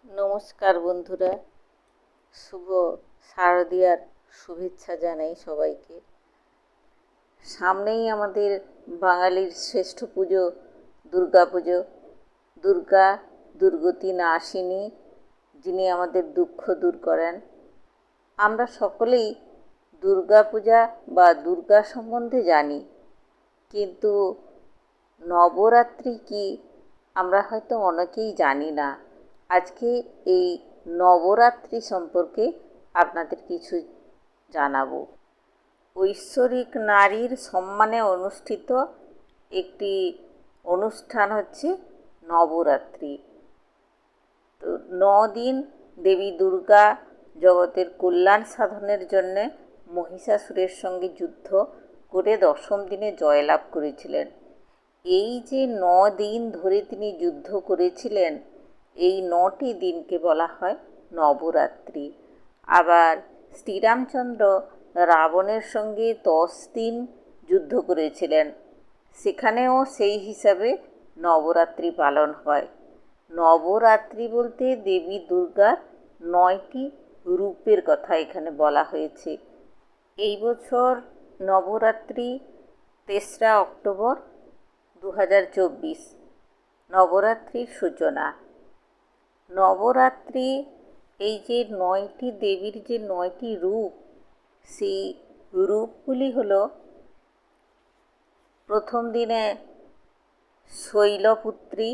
নমস্কার বন্ধুরা, শুভ শারদীয়ার শুভেচ্ছা জানাই সবাইকে। সামনেই আমাদের বাঙালির শ্রেষ্ঠ পুজো দুর্গা পুজো। দুর্গা দুর্গতি নাশিনী, যিনি আমাদের দুঃখ দূর করেন। আমরা সকলেই দুর্গা পূজা বা দুর্গা সম্বন্ধে জানি, কিন্তু নবরাত্রি কি আমরা হয়তো অনেকেই জানি না। আজকে এই নবরাত্রি সম্পর্কে আপনাদের কিছু জানাবো। ঐশ্বরিক নারীর সম্মানে অনুষ্ঠিত একটি অনুষ্ঠান হচ্ছে নবরাত্রি। তো 9 দিন দেবী দুর্গা জগতের কল্যাণ সাধনের জন্যে মহিষাসুরের সঙ্গে যুদ্ধ করে 10ম দিনে জয়লাভ করেছিলেন। এই যে 9 দিন ধরে তিনি যুদ্ধ করেছিলেন, এই 9টি দিনকে বলা হয় নবরাত্রি। আবার শ্রীরামচন্দ্র রাবণের সঙ্গে 10 দিন যুদ্ধ করেছিলেন, সেখানেও সেই হিসাবে নবরাত্রি পালন হয়। নবরাত্রি বলতে দেবী দুর্গার 9টি রূপের কথা এখানে বলা হয়েছে। এই বছর নবরাত্রি 3রা অক্টোবর 2024 নবরাত্রির সূচনা। নবরাত্রি এই যে 9টি দেবীর যে 9টি রূপ, সেই রূপগুলি হল: প্রথম দিনে শৈলপুত্রী,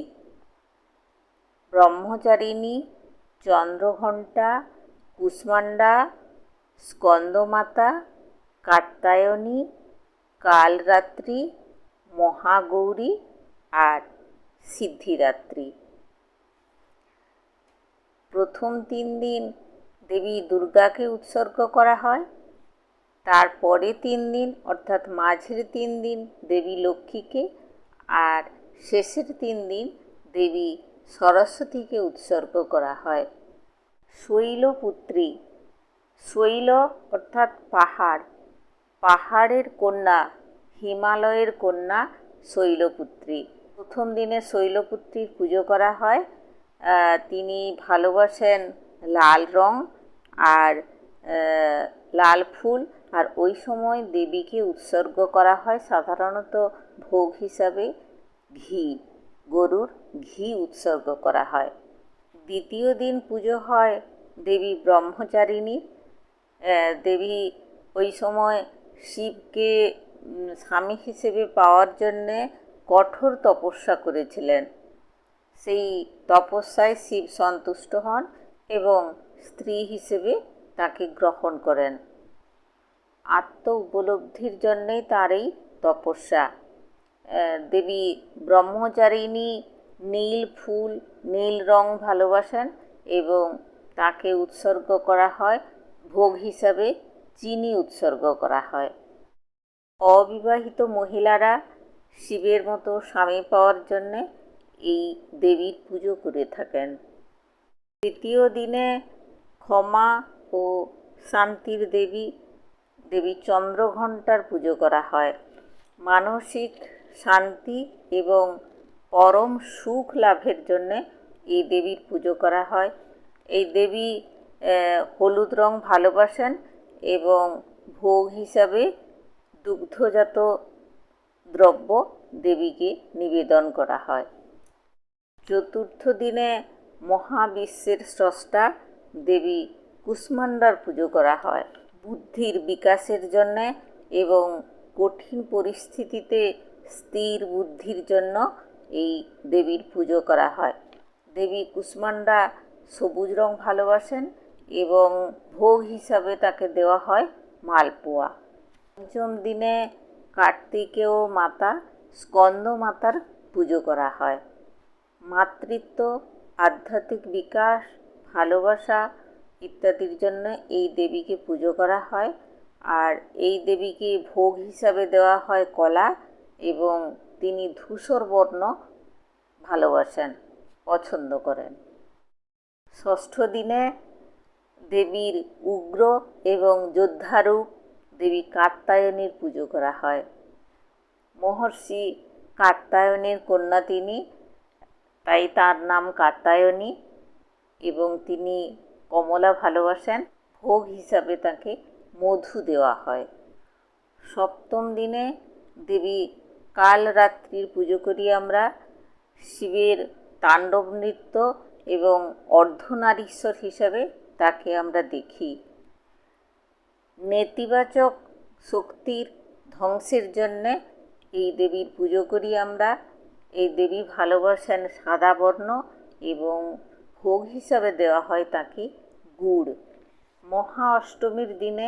ব্রহ্মচারিণী, চন্দ্রঘণ্টা, কুষ্মাণ্ডা, স্কন্দমাতা, কাত্যায়নী, কালরাত্রি, মহাগৌরী আর সিদ্ধিদাত্রী। প্রথম 3 দিন দেবী দুর্গাকে উৎসর্গ করা হয়, তারপরে 3 দিন অর্থাৎ মাঝের 3 দিন দেবী লক্ষ্মীকে, আর শেষের 3 দিন দেবী সরস্বতীকে উৎসর্গ করা হয়। শৈলপুত্রী, শৈল অর্থাৎ পাহাড়, পাহাড়ের কন্যা, হিমালয়ের কন্যা শৈলপুত্রী। প্রথম দিনে শৈলপুত্রীর পুজো করা হয়। তিনি ভালোবাসেন লাল রং আর লাল ফুল, আর ওই সময় দেবীকে উৎসর্গ করা হয় সাধারণত ভোগ হিসাবে ঘি, গরুর ঘি উৎসর্গ করা হয়। দ্বিতীয় দিন পুজো হয় দেবী ব্রহ্মচারিণীর। দেবী ওই সময় শিবকে স্বামী হিসেবে পাওয়ার জন্যে কঠোর তপস্যা করেছিলেন। সেই তপস্যায় শিব সন্তুষ্ট হন এবং স্ত্রী হিসেবে তাকে গ্রহণ করেন। আত্ম উপলব্ধির জন্যেই তার এই তপস্যা। দেবী ব্রহ্মচারিণী নীল ফুল, নীল রং ভালোবাসেন এবং তাকে উৎসর্গ করা হয়, ভোগ হিসাবে চিনি উৎসর্গ করা হয়। অবিবাহিত মহিলারা শিবের মতো স্বামী পাওয়ার জন্যে এই দেবীর পুজো করে থাকেন। তৃতীয় দিনে ক্ষমা ও শান্তির দেবী, দেবী চন্দ্রঘণ্টার পুজো করা হয়। মানসিক শান্তি এবং পরম সুখ লাভের জন্যে এই দেবীর পুজো করা হয়। এই দেবী হলুদ রং ভালোবাসেন এবং ভোগ হিসাবে দুগ্ধজাত দ্রব্য দেবীকে নিবেদন করা হয়। চতুর্থ দিনে মহাবিশ্বের স্রষ্টা দেবী কুষ্মাণ্ডার পুজো করা হয়। বুদ্ধির বিকাশের জন্যে এবং কঠিন পরিস্থিতিতে স্থির বুদ্ধির জন্য এই দেবীর পুজো করা হয়। দেবী কুষ্মাণ্ডা সবুজ রং ভালোবাসেন এবং ভোগ হিসাবে তাকে দেওয়া হয় মালপোয়া। পঞ্চম দিনে কার্তিকেয় মাতা স্কন্দমাতার পুজো করা হয়। মাতৃত্ব, আধ্যাত্মিক বিকাশ, ভালোবাসা ইত্যাদির জন্য এই দেবীকে পুজো করা হয়। আর এই দেবীকে ভোগ হিসাবে দেওয়া হয় কলা, এবং তিনি ধূসর বর্ণ ভালোবাসেন, পছন্দ করেন। ষষ্ঠ দিনে দেবীর উগ্র এবং যোদ্ধারূপ দেবী কাত্যায়নীর পুজো করা হয়। মহর্ষি কাত্যায়নের কন্যা তিনি, তাই তার নাম কাত্যায়নী। এবং তিনি কমলা ভালোবাসেন। ভোগ হিসাবে তাকে মধু দেওয়া হয়। সপ্তম দিনে দেবী কালরাত্রির পুজো করি আমরা। শিবের তাণ্ডব নৃত্য এবং অর্ধনারীশ্বর হিসাবে তাকে আমরা দেখি। নেতিবাচক শক্তির ধ্বংসের জন্যে এই দেবীর পুজো করি আমরা। এই দেবী ভালোবাসেন সাদা বর্ণ এবং ভোগ হিসাবে দেওয়া হয় তাকে গুড়। মহা অষ্টমীর দিনে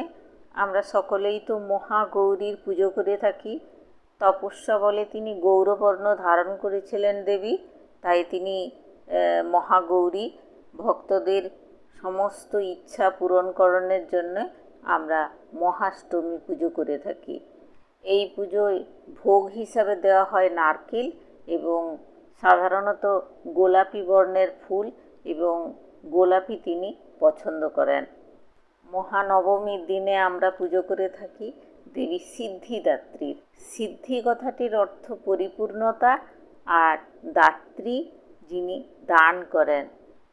আমরা সকলেই তো মহাগৌরীর পুজো করে থাকি। তপস্যা বলে তিনি গৌরবর্ণ ধারণ করেছিলেন দেবী, তাই তিনি মহাগৌরী। ভক্তদের সমস্ত ইচ্ছা পূরণকরণের জন্য আমরা মহাষ্টমী পুজো করে থাকি। এই পুজোয় ভোগ হিসাবে দেওয়া হয় নারকেল এবং সাধারণত গোলাপি বর্ণের ফুল, এবং গোলাপি তিনি পছন্দ করেন। মহানবমীর দিনে আমরা পুজো করে থাকি দেবী সিদ্ধিদাত্রীর। সিদ্ধি কথাটির অর্থ পরিপূর্ণতা, আর দাত্রী যিনি দান করেন,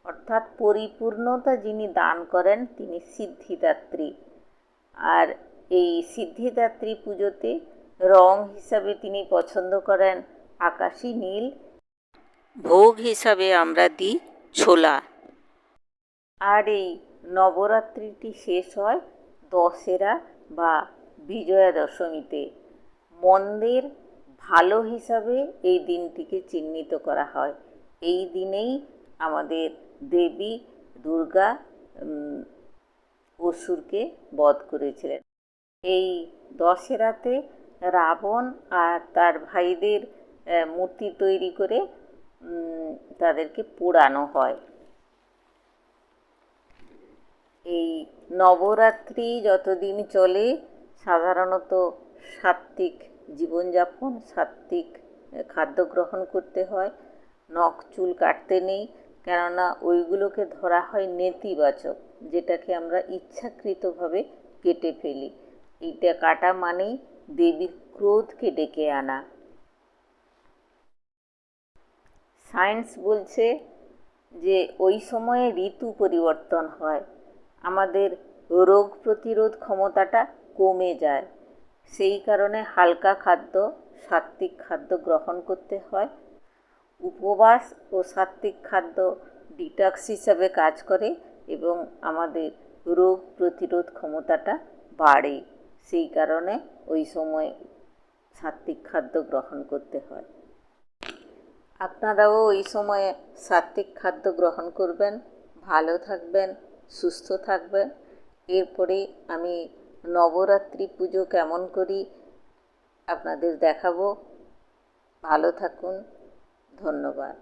অর্থাৎ পরিপূর্ণতা যিনি দান করেন তিনি সিদ্ধিদাত্রী। আর এই সিদ্ধিদাত্রী পুজোতে রং হিসাবে তিনি পছন্দ করেন আকাশী নীল। ভোগ হিসাবে আমরা দিই ছোলা। আর এই নবরাত্রিটি শেষ হয় দশেরা বা বিজয়া দশমীতে। মন্দের ভালো হিসাবে এই দিনটিকে চিহ্নিত করা হয়। এই দিনেই আমাদের দেবী দুর্গা অসুরকে বধ করেছিলেন। এই দশেরাতে রাবণ আর তার ভাইদের মূর্তি তৈরি করে তাদেরকে পোড়ানো হয়। এই নবরাত্রি যতদিন চলে সাধারণত সাত্ত্বিক জীবনযাপন, সাত্ত্বিক খাদ্য গ্রহণ করতে হয়। নখ চুল কাটতে নেই, কেননা ওইগুলোকে ধরা হয় নেতিবাচক, যেটাকে আমরা ইচ্ছাকৃতভাবে কেটে ফেলি। এইটা কাটা মানেই দেবীর ক্রোধকে ডেকে আনা। সায়েন্স বলছে যে ওই সময়ে ঋতু পরিবর্তন হয়, আমাদের রোগ প্রতিরোধ ক্ষমতাটা কমে যায়। সেই কারণে হালকা খাদ্য, সাত্ত্বিক খাদ্য গ্রহণ করতে হয়। উপবাস ও সাত্ত্বিক খাদ্য ডিটক্স হিসাবে কাজ করে এবং আমাদের রোগ প্রতিরোধ ক্ষমতাটা বাড়ে। সেই কারণে ওই সময় সাত্ত্বিক খাদ্য গ্রহণ করতে হয়। আপনারাও ওই সময়ে সাত্ত্বিক খাদ্য গ্রহণ করবেন, ভালো থাকবেন, সুস্থ থাকবেন। এরপরে আমি নবরাত্রি পুজো কেমন করি আপনাদের দেখাবো। ভালো থাকুন, ধন্যবাদ।